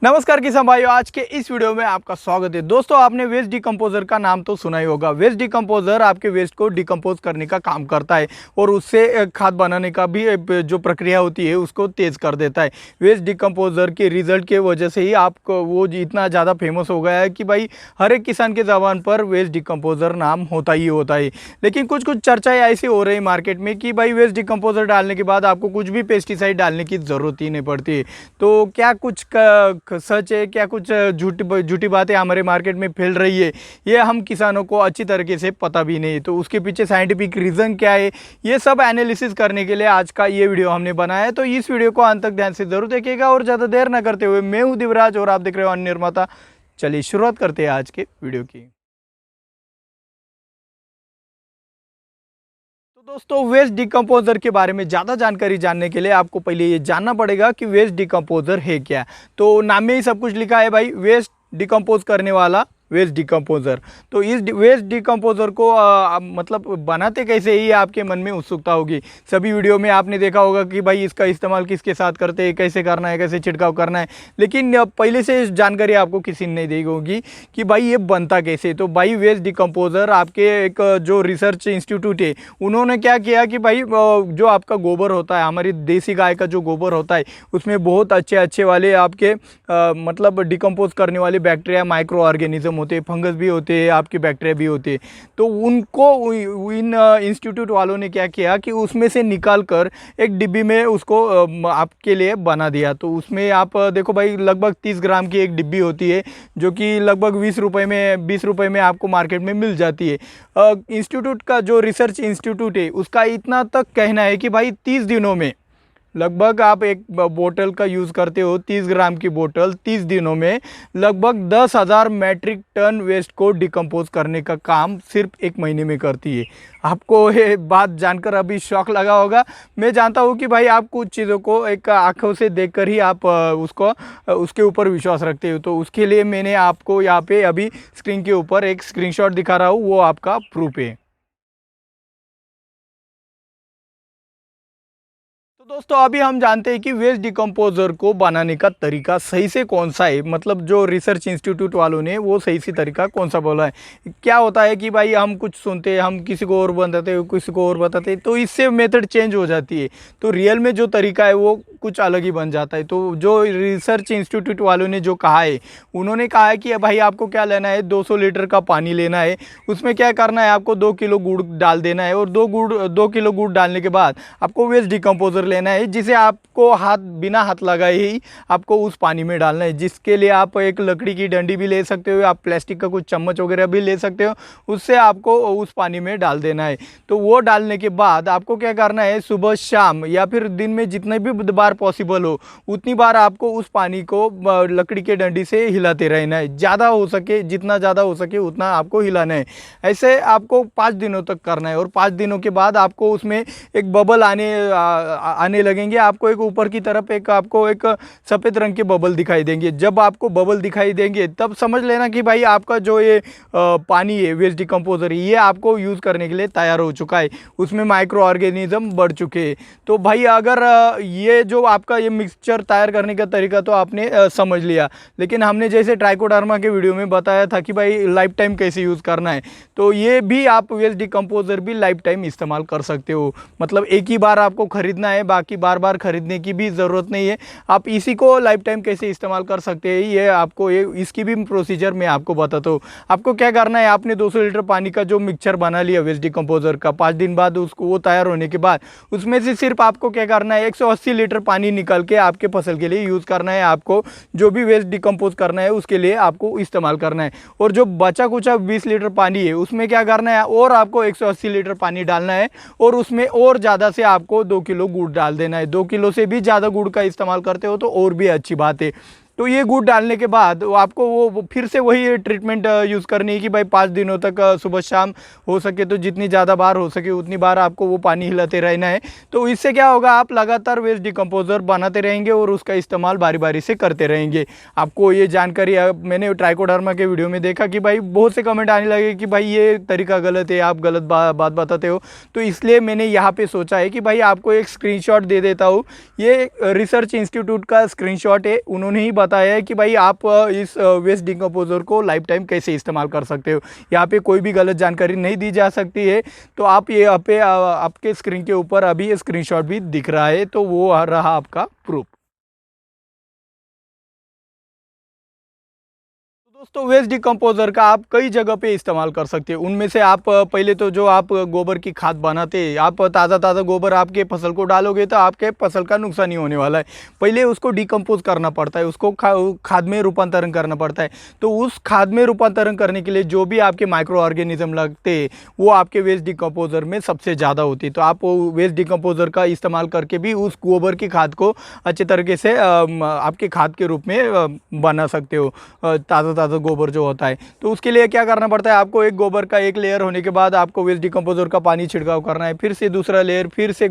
नमस्कार किसान भाइयों, आज के इस वीडियो में आपका स्वागत है। दोस्तों, आपने वेस्ट डिकम्पोजर का नाम तो सुना ही होगा। वेस्ट डिकम्पोजर आपके वेस्ट को डिकम्पोज करने का काम करता है और उससे खाद बनाने का भी जो प्रक्रिया होती है उसको तेज़ कर देता है। वेस्ट डिकम्पोजर के रिजल्ट की वजह से ही आपको वो इतना ज़्यादा फेमस हो गया है कि भाई हर एक किसान के ज़बान पर वेस्ट डिकम्पोजर नाम होता ही होता है। लेकिन कुछ कुछ चर्चाएँ ऐसी हो रही मार्केट में कि भाई वेस्ट डिकम्पोजर डालने के बाद आपको कुछ भी पेस्टिसाइड डालने की ज़रूरत ही नहीं पड़ती। तो क्या कुछ सच है, क्या कुछ झूठी बातें हमारे मार्केट में फैल रही है, ये हम किसानों को अच्छी तरीके से पता भी नहीं। तो उसके पीछे साइंटिफिक रीज़न क्या है, ये सब एनालिसिस करने के लिए आज का ये वीडियो हमने बनाया है। तो इस वीडियो को अंत तक ध्यान से जरूर देखिएगा और ज़्यादा देर न करते हुए मैं हूँ दिवराज और आप देख रहे हो अन्य निर्माता। चलिए शुरुआत करते हैं आज के वीडियो की। तो दोस्तों, वेस्ट डिकम्पोजर के बारे में ज़्यादा जानकारी जानने के लिए आपको पहले ये जानना पड़ेगा कि वेस्ट डिकम्पोजर है क्या। तो नाम में ही सब कुछ लिखा है भाई, वेस्ट डिकम्पोज करने वाला वेस्ट डिकम्पोजर। तो इस वेस्ट डिकम्पोजर को मतलब बनाते कैसे ही आपके मन में उत्सुकता होगी। सभी वीडियो में आपने देखा होगा कि भाई इसका इस्तेमाल किसके साथ करते हैं, कैसे करना है, कैसे छिड़काव करना है, लेकिन पहले से जानकारी आपको किसी ने नहीं दी होगी कि भाई ये बनता कैसे। तो भाई वेस्ट डिकम्पोजर आपके एक जो रिसर्च इंस्टीट्यूट है उन्होंने क्या किया कि भाई जो आपका गोबर होता है, हमारी देसी गाय का जो गोबर होता है उसमें बहुत अच्छे अच्छे वाले आपके मतलब डिकम्पोज करने वाले बैक्टीरिया, माइक्रो ऑर्गेनिज्म होते, फंगस भी होते हैं, आपके बैक्टीरिया भी होते। तो उनको इन इंस्टीट्यूट वालों ने क्या किया कि उसमें से निकाल कर एक डिब्बी में उसको आपके लिए बना दिया। तो उसमें आप देखो भाई, लगभग 30 ग्राम की एक डिब्बी होती है जो कि लगभग 20 रुपये में आपको मार्केट में मिल जाती है। इंस्टीट्यूट का जो रिसर्च इंस्टीट्यूट है उसका इतना तक कहना है कि भाई 30 दिनों में लगभग आप एक बोतल का यूज़ करते हो, 30 ग्राम की बोतल 30 दिनों में लगभग 10,000 मैट्रिक टन वेस्ट को डिकम्पोज करने का काम सिर्फ एक महीने में करती है। आपको ये बात जानकर अभी शौक लगा होगा। मैं जानता हूँ कि भाई आप कुछ चीज़ों को एक आंखों से देखकर ही आप उसके ऊपर विश्वास रखते हो। तो उसके लिए मैंने आपको यहाँ पे अभी स्क्रीन के ऊपर एक स्क्रीनशॉट दिखा रहा हूँ, वो आपका प्रूफ है। तो दोस्तों, अभी हम जानते हैं कि वेस्ट डिकम्पोजर को बनाने का तरीका सही से कौन सा है। मतलब जो रिसर्च इंस्टीट्यूट वालों ने वो सही से तरीका कौन सा बोला है। क्या होता है कि भाई हम कुछ सुनते हैं, हम किसी को और बताते हैं, किसी को और बताते हैं, तो इससे मेथड चेंज हो जाती है। तो रियल में जो तरीका है वो कुछ अलग ही बन जाता है। तो जो रिसर्च इंस्टीट्यूट वालों ने जो कहा है, उन्होंने कहा है कि भाई आपको क्या लेना है, 200 लीटर का पानी लेना है, उसमें क्या करना है, आपको 2 किलो गुड़ डाल देना है और 2 किलो गुड़ डालने के बाद आपको वेस्ट डिकम्पोजर लेना है, जिसे आपको बिना हाथ लगाए ही आपको उस पानी में डालना है। जिसके लिए आप एक लकड़ी की डंडी भी ले सकते हो, आप प्लास्टिक का कुछ चम्मच वगैरह भी ले सकते हो, उससे आपको उस पानी में डाल देना है। तो वो डालने के बाद आपको क्या करना है, सुबह शाम या फिर दिन में जितने भी बार पॉसिबल हो उतनी बार आपको उस पानी को लकड़ी के डंडी से हिलाते रहना है। ज़्यादा हो सके, जितना ज़्यादा हो सके उतना आपको हिलाना है। ऐसे आपको 5 दिनों तक करना है और 5 दिनों के बाद आपको उसमें एक बबल आने लगेंगे। आपको एक ऊपर की तरफ आपको एक सफ़ेद रंग के बबल दिखाई देंगे। जब आपको बबल दिखाई देंगे तब समझ लेना कि भाई आपका जो ये पानी है, वेस्ट डिकम्पोजर, ये आपको यूज़ करने के लिए तैयार हो चुका है, उसमें माइक्रो ऑर्गेनिज्म बढ़ चुके हैं। तो भाई अगर ये जो आपका ये मिक्सचर तैयार करने का तरीका तो आपने समझ लिया, लेकिन हमने जैसे ट्राइकोडर्मा के वीडियो में बताया था कि भाई लाइफ टाइम कैसे यूज़ करना है, तो ये भी आप वेस्ट डिकम्पोजर भी लाइफ टाइम इस्तेमाल कर सकते हो। मतलब एक ही बार आपको खरीदना है, बाकी बार बार खरीदने की भी ज़रूरत नहीं है। आप इसी को लाइफ टाइम कैसे इस्तेमाल कर सकते हैं, ये आपको इसकी भी प्रोसीजर मैं आपको बताता हूँ। आपको क्या करना है, आपने 200 लीटर पानी का जो मिक्सचर बना लिया वेस्ट डिकम्पोजर का, 5 दिन बाद उसको वो तैयार होने के बाद उसमें से सिर्फ आपको क्या करना है, 180 लीटर पानी निकाल के आपके फसल के लिए यूज़ करना है। आपको जो भी वेस्ट डिकम्पोज करना है उसके लिए आपको इस्तेमाल करना है। और जो बचा कुचा 20 लीटर पानी है उसमें क्या करना है, और आपको 180 लीटर पानी डालना है और उसमें और ज़्यादा से आपको 2 किलो गुड़ डाल देना है। 2 किलो से भी ज़्यादा गुड़ का इस्तेमाल करते हो तो और भी अच्छी बात है। तो ये गुड़ डालने के बाद आपको वो फिर से वही ट्रीटमेंट यूज़ करनी है कि भाई 5 दिनों तक सुबह शाम हो सके तो जितनी ज़्यादा बार हो सके उतनी बार आपको वो पानी हिलाते रहना है। तो इससे क्या होगा, आप लगातार वेस्ट डिकम्पोजर बनाते रहेंगे और उसका इस्तेमाल बारी बारी से करते रहेंगे। आपको ये जानकारी मैंने ट्राइकोडर्मा के वीडियो में देखा कि भाई बहुत से कमेंट आने लगे कि भाई ये तरीका गलत है, आप गलत बात बताते हो। तो इसलिए मैंने यहाँ पे सोचा है कि भाई आपको एक स्क्रीनशॉट दे देता हूँ। ये रिसर्च इंस्टीट्यूट का स्क्रीनशॉट है, उन्होंने ही बताया है कि भाई आप इस वेस्ट डिकम्पोज़र को लाइफ टाइम कैसे इस्तेमाल कर सकते हो। यहाँ पे कोई भी गलत जानकारी नहीं दी जा सकती है। तो आप ये यहाँ पे आपके स्क्रीन के ऊपर अभी स्क्रीनशॉट भी दिख रहा है, तो वो रहा आपका प्रूफ। दोस्तों, वेस्ट डिकम्पोज़र का आप कई जगह पे इस्तेमाल कर सकते हैं। उनमें से आप पहले तो जो आप गोबर की खाद बनाते हैं, आप ताज़ा गोबर आपके फसल को डालोगे तो आपके फसल का नुकसान ही होने वाला है। पहले उसको डिकम्पोज़ करना पड़ता है, उसको खाद में रूपांतरण करना पड़ता है। तो उस खाद में रूपांतरण करने के लिए जो भी आपके माइक्रो ऑर्गेनिज्म लगते हैं, वो आपके वेस्ट डिकम्पोज़र में सबसे ज़्यादा होती है। तो आप वेस्ट डिकम्पोज़र का इस्तेमाल करके भी उस गोबर की खाद को अच्छे तरीके से आपके खाद के रूप में बना सकते हो, ताज़ा गोबर जो होता है। तो उसके लिए क्या करना पड़ता है, आपको एक गोबर का एक लेयर होने के बाद आपको वेस्ट डिकम्पोज़र का पानी छिड़काव करना है, फिर से दूसरा लेयर, फिर से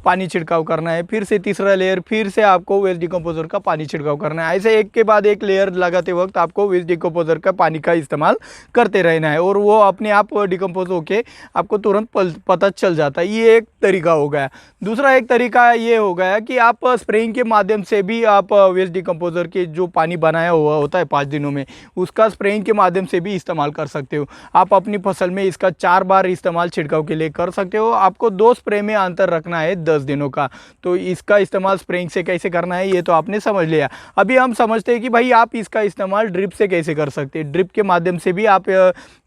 पानी छिड़काव करना है, फिर से तीसरा लेयर, फिर से आपको वेस्ट डिकम्पोज़र का पानी छिड़काव करना है। ऐसे एक के बाद एक लेयर लगाते वक्त आपको वेस्ट डिकम्पोज़र का पानी का इस्तेमाल करते रहना है और वो अपने आप डिकम्पोज होके आपको तुरंत पता चल जाता है। ये एक तरीका हो गया। दूसरा एक तरीका ये हो गया कि आप स्प्रेइंग के माध्यम से भी आप वेस्ट डिकम्पोज़र के जो पानी बनाया हुआ होता है 5 दिनों में, उसका स्प्रेइंग के माध्यम से भी इस्तेमाल कर सकते हो। आप अपनी फसल में इसका 4 बार इस्तेमाल छिड़काव के लिए कर सकते हो। आपको 2 स्प्रे में अंतर रखना है 10 दिनों का। तो इसका इस्तेमाल स्प्रेइंग से कैसे करना है ये तो आपने समझ लिया। अभी हम समझते हैं कि भाई आप इसका इस्तेमाल ड्रिप से कैसे कर सकते हैं। ड्रिप के माध्यम से भी आप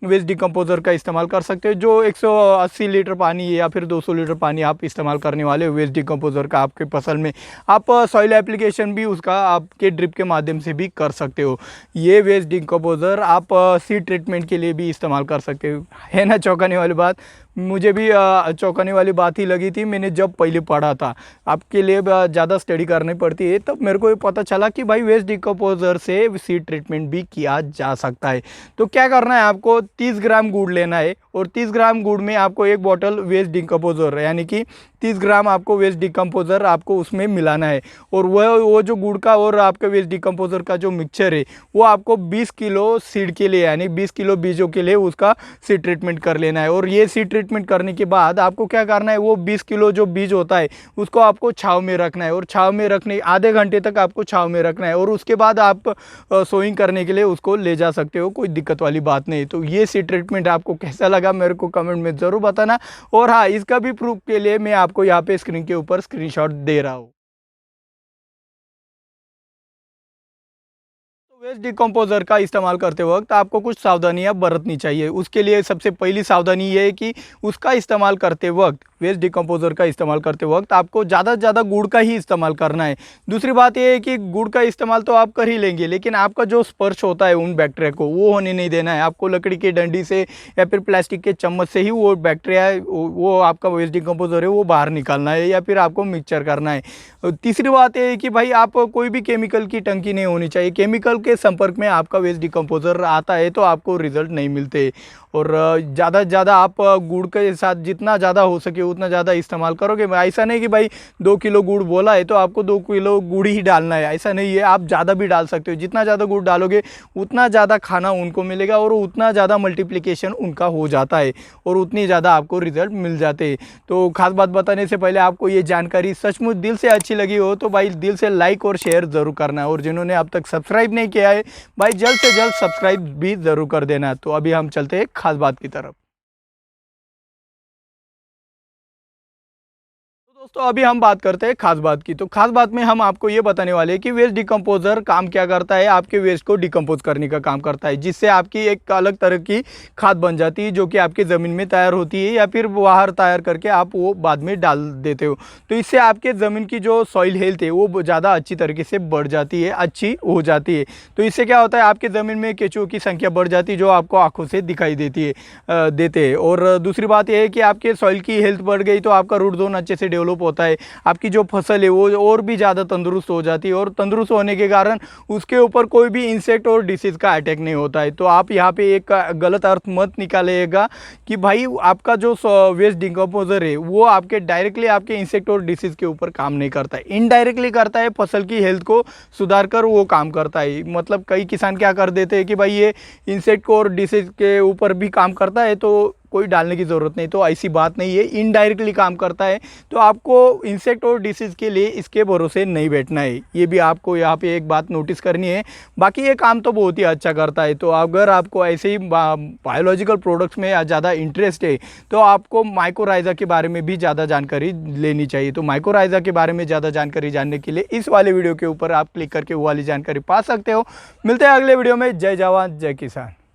वेस्ट डिकम्पोज़र का इस्तेमाल कर सकते हो। जो 180 लीटर पानी या फिर 200 लीटर पानी आप इस्तेमाल करने वाले हो वेस्ट डिकम्पोज़र का आपके फसल में, आप सॉइल एप्लीकेशन भी उसका आपके ड्रिप के माध्यम से भी कर सकते हो। ये वेस्ट डिकम्पोज़र आप सीड ट्रीटमेंट के लिए भी इस्तेमाल कर सकते हो। है ना चौंकाने वाली बात? मुझे भी चौंकाने वाली बात ही लगी थी। मैंने जब पहले पढ़ा था, आपके लिए ज़्यादा स्टडी करनी पड़ती है, तब मेरे को ये पता चला कि भाई वेस्ट डिकम्पोज़र से सीड ट्रीटमेंट भी किया जा सकता है। तो क्या करना है, आपको 30 ग्राम गुड़ लेना है और 30 ग्राम गुड़ में आपको 1 बॉटल वेस्ट डिकम्पोज़र यानी कि 30 ग्राम आपको वेस्ट डिकम्पोज़र आपको उसमें मिलाना है। और वो जो गुड़ का और आपके वेस्ट डिकम्पोज़र का जो मिक्सचर है, वो आपको 20 किलो सीड के लिए यानी 20 किलो बीजों के लिए उसका सीड ट्रीटमेंट कर लेना है। और ये सीड ट्रीटमेंट करने के बाद आपको क्या करना है, वो 20 किलो जो बीज होता है उसको आपको छाँव में रखना है और छाँव में रखने आधे घंटे तक आपको छाँव में रखना है और उसके बाद आप सोइंग करने के लिए उसको ले जा सकते हो, कोई दिक्कत वाली बात नहीं। तो ये सीड ट्रीटमेंट आपको कैसा लगा मेरे को कमेंट में ज़रूर बताना। और हाँ, इसका भी प्रूफ के लिए मैं आपको यहाँ पे स्क्रीन के ऊपर स्क्रीनशॉट दे रहा हूँ। वेस्ट डिकम्पोज़र का इस्तेमाल करते वक्त आपको कुछ सावधानियां बरतनी चाहिए। उसके लिए सबसे पहली सावधानी ये है कि उसका इस्तेमाल करते वक्त, वेस्ट डिकम्पोज़र का इस्तेमाल करते वक्त आपको ज़्यादा से ज़्यादा गुड़ का ही इस्तेमाल करना है। दूसरी बात ये है कि गुड़ का इस्तेमाल तो आप कर ही लेंगे, लेकिन आपका जो स्पर्श होता है उन बैक्टीरिया को, वो होने नहीं देना है। आपको लकड़ी की डंडी से या फिर प्लास्टिक के चम्मच से ही वो बैक्टीरिया, वो आपका वेस्ट डिकम्पोज़र है, वो बाहर निकालना है या फिर आपको मिक्सचर करना है। तीसरी बात ये है कि भाई आप कोई भी केमिकल की टंकी नहीं होनी चाहिए। केमिकल के संपर्क में आपका वेस्ट डिकम्पोज़र आता है तो आपको रिजल्ट नहीं मिलते। और ज़्यादा से ज़्यादा आप गुड़ के साथ जितना ज़्यादा हो सके उतना ज़्यादा इस्तेमाल करोगे। ऐसा नहीं कि भाई 2 किलो गुड़ बोला है तो आपको 2 किलो गुड़ ही डालना है, ऐसा नहीं है। आप ज़्यादा भी डाल सकते हो। जितना ज़्यादा गुड़ डालोगे उतना ज़्यादा खाना उनको मिलेगा और उतना ज़्यादा मल्टीप्लिकेशन उनका हो जाता है और उतनी ज़्यादा आपको रिजल्ट मिल जाते हैं। तो खास बात बताने से पहले आपको ये जानकारी सचमुच दिल से अच्छी लगी हो तो भाई दिल से लाइक और शेयर ज़रूर करना है। और जिन्होंने अब तक सब्सक्राइब नहीं किया है भाई जल्द से जल्द सब्सक्राइब भी ज़रूर कर देना। तो अभी हम चलते हैं खास बात की तरफ। दोस्तों, अभी हम बात करते हैं खास बात की। तो खास बात में हम आपको ये बताने वाले हैं कि वेस्ट डिकम्पोज़र काम क्या करता है, आपके वेस्ट को डिकम्पोज करने का काम करता है, जिससे आपकी एक अलग तरह की खाद बन जाती है जो कि आपकी ज़मीन में तैयार होती है या फिर बाहर तैयार करके आप वो बाद में डाल देते हो। तो इससे आपके ज़मीन की जो सॉइल हेल्थ है वो ज़्यादा अच्छी तरीके से बढ़ जाती है, अच्छी हो जाती है। तो इससे क्या होता है, आपके ज़मीन में केंचुओं की संख्या बढ़ जाती है जो आपको आँखों से दिखाई देते हैं। और दूसरी बात यह है कि आपके सॉइल की हेल्थ बढ़ गई तो आपका रूट जोन अच्छे से डेवलप होता है, आपकी जो फसल है वो और भी ज़्यादा तंदुरुस्त हो जाती है और तंदुरुस्त होने के कारण उसके ऊपर कोई भी इंसेक्ट और डिसीज़ का अटैक नहीं होता है। तो आप यहाँ पे एक गलत अर्थ मत निकालिएगा कि भाई आपका जो वेस्ट डिकम्पोज़र है वो आपके डायरेक्टली आपके इंसेक्ट और डिसीज़ के ऊपर काम नहीं करता है, इनडायरेक्टली करता है, फसल की हेल्थ को सुधार कर वो काम करता है। मतलब कई किसान क्या कर देते हैं कि भाई ये इंसेक्ट को और डिसीज़ के ऊपर भी काम करता है तो कोई डालने की ज़रूरत नहीं। तो ऐसी बात नहीं है, इनडायरेक्टली काम करता है। तो आपको इंसेक्ट और डिसीज़ के लिए इसके भरोसे नहीं बैठना है, ये भी आपको यहाँ पे एक बात नोटिस करनी है। बाकी ये काम तो बहुत ही अच्छा करता है। तो अगर आपको ऐसे ही बायोलॉजिकल प्रोडक्ट्स में ज़्यादा इंटरेस्ट है तो आपको माइकोराइज़ा के बारे में भी ज़्यादा जानकारी लेनी चाहिए। तो माइकोराइज़ा के बारे में ज़्यादा जानकारी जानने के लिए इस वाले वीडियो के ऊपर आप क्लिक करके वो वाली जानकारी पा सकते हो। मिलते हैं अगले वीडियो में। जय जवान जय किसान।